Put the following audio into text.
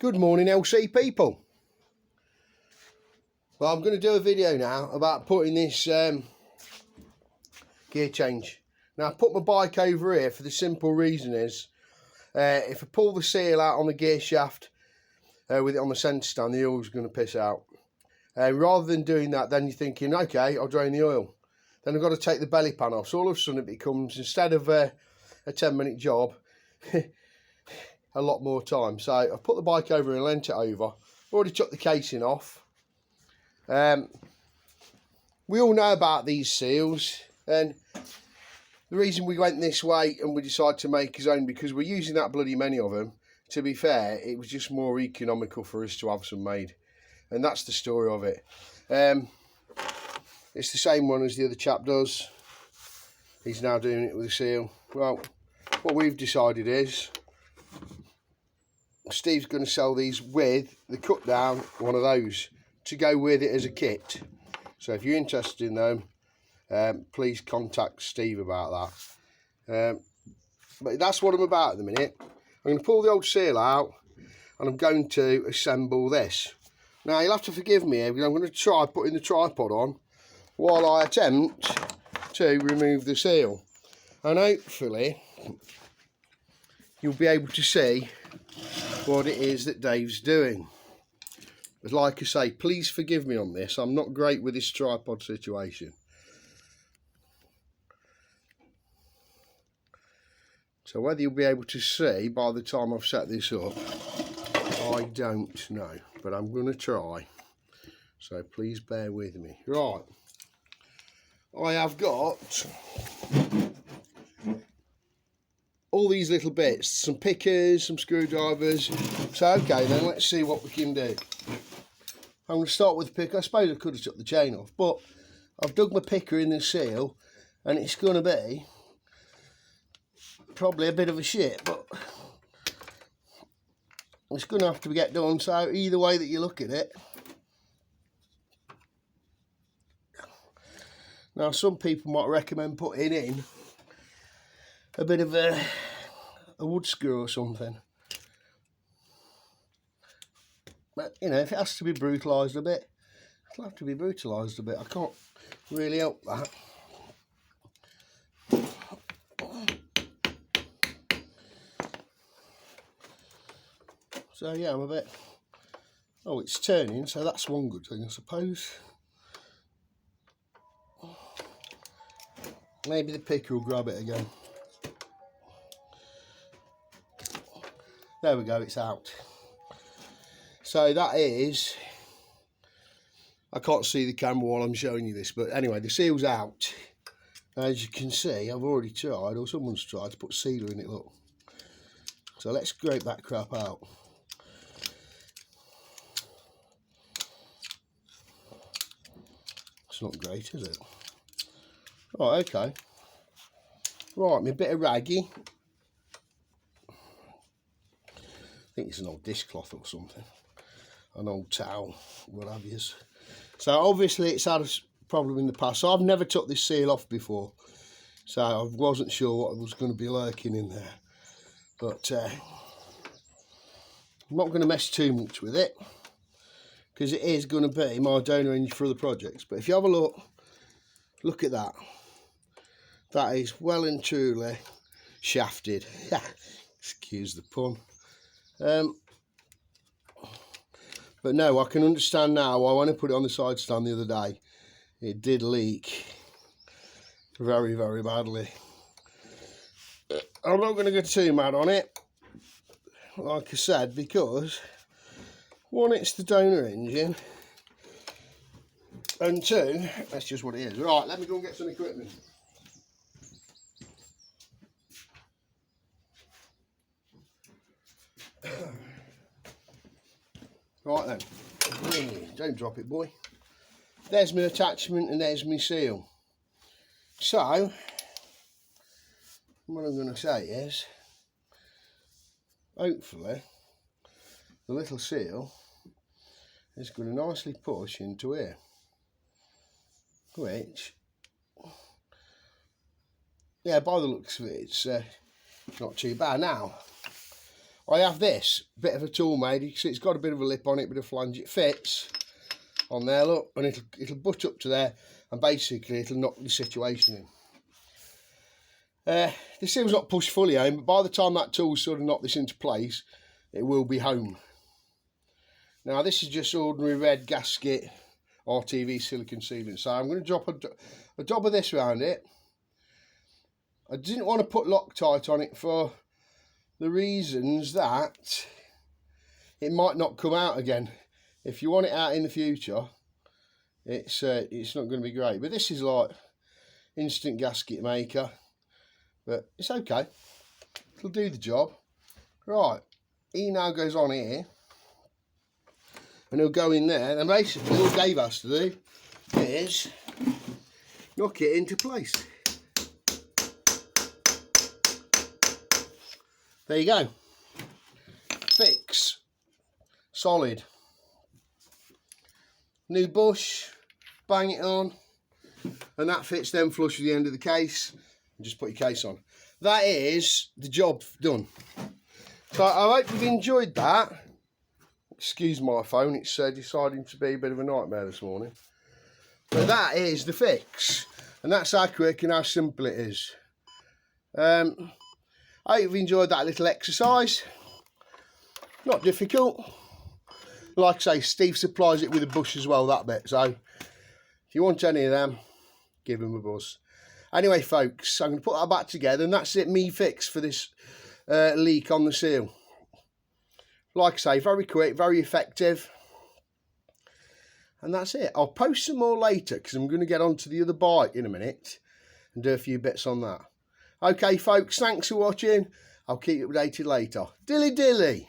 Good morning, LC people. Well, I'm going to do a video now about putting this gear change. Now, I put my bike over here for the simple reason is if I pull the seal out on the gear shaft with it on the centre stand, the oil's going to piss out. Rather than doing that, then you're thinking, okay, I'll drain the oil. Then I've got to take the belly pan off. So all of a sudden it becomes, instead of a 10-minute job, a lot more time. So I've put the bike over and lent it over. Already took the casing off. We all know about these seals, and the reason we went this way and we decided to make his own, because we're using that bloody many of them. To be fair, it was just more economical for us to have some made, and that's the story of it. It's the same one as the other chap does. He's now doing it with a seal. Well, what we've decided is Steve's going to sell these with the cut down one of those to go with it as a kit. So if you're interested in them, please contact Steve about that. But that's what I'm about at the minute. I'm going to pull the old seal out and I'm going to assemble this. Now you'll have to forgive me here because I'm going to try putting the tripod on while I attempt to remove the seal, and hopefully you'll be able to see what it is that Dave's doing. But like I say, please forgive me on this. I'm not great with this tripod situation. So whether you'll be able to see by the time I've set this up, I don't know. But I'm going to try. So please bear with me. Right. I have got all these little bits, some pickers, some screwdrivers. So okay then, let's see what we can do. I'm going to start with the picker. I suppose I could have took the chain off, but I've dug my picker in the seal and it's going to be probably a bit of a shit, but it's going to have to get done. So either way that you look at it. Now some people might recommend putting in a bit of a wood screw or something. But, you know, if it has to be brutalised a bit, it'll have to be brutalised a bit. I can't really help that. So, yeah, I'm a bit... Oh, it's turning, so that's one good thing, I suppose. Maybe the picker will grab it again. There we go, it's out. So that is, I can't see the camera while I'm showing you this, but anyway, the seal's out. As you can see, I've already tried, or someone's tried to put sealer in it, look. So let's scrape that crap out. It's not great, is it? Right, okay. Right, my bit of raggy. I think it's an old dishcloth or something. An old towel, what have you. So obviously it's had a problem in the past. So I've never took this seal off before. So I wasn't sure what was going to be lurking in there. But I'm not going to mess too much with it, because it is going to be my donor engine for other projects. But if you have a look at that. That is well and truly shafted. Excuse the pun. But no, I can understand now why when I put it on the side stand the other day, it did leak very, very badly. I'm not going to go too mad on it, like I said, because one, it's the donor engine, and two, that's just what it is. Right, let me go and get some equipment. Right then, don't drop it, boy. There's my attachment and there's my seal. So, what I'm going to say is, hopefully, the little seal is going to nicely push into here, which, yeah, by the looks of it, it's not too bad. Now, I have this bit of a tool made. You can see it's got a bit of a lip on it, bit of flange. It fits on there, look, and it'll butt up to there, and basically it'll knock the situation in. The seal's not pushed fully home, but by the time that tool sort of knocked this into place, it will be home. Now this is just ordinary red gasket RTV silicone sealant, so I'm going to drop a dab of this around it. I didn't want to put Loctite on it for the reasons that it might not come out again. If you want it out in the future, it's not going to be great. But this is like instant gasket maker. But it's okay. It'll do the job. Right. He now goes on here. And he'll go in there. And basically all Dave has to do is knock it into place. There you go. Fix. Solid. New bush. Bang it on. And that fits then flush with the end of the case. Just put your case on. That is the job done. So I hope you've enjoyed that. Excuse my phone, it's deciding to be a bit of a nightmare this morning. But that is the fix. And that's how quick and how simple it is. I hope you've enjoyed that little exercise. Not difficult. Like I say, Steve supplies it with a bush as well, that bit. So if you want any of them, give him a buzz. Anyway, folks, I'm going to put that back together, and that's it, me fix for this leak on the seal. Like I say, very quick, very effective. And that's it. I'll post some more later, because I'm going to get onto the other bike in a minute and do a few bits on that. Okay, folks, thanks for watching. I'll keep you updated later. Dilly dilly.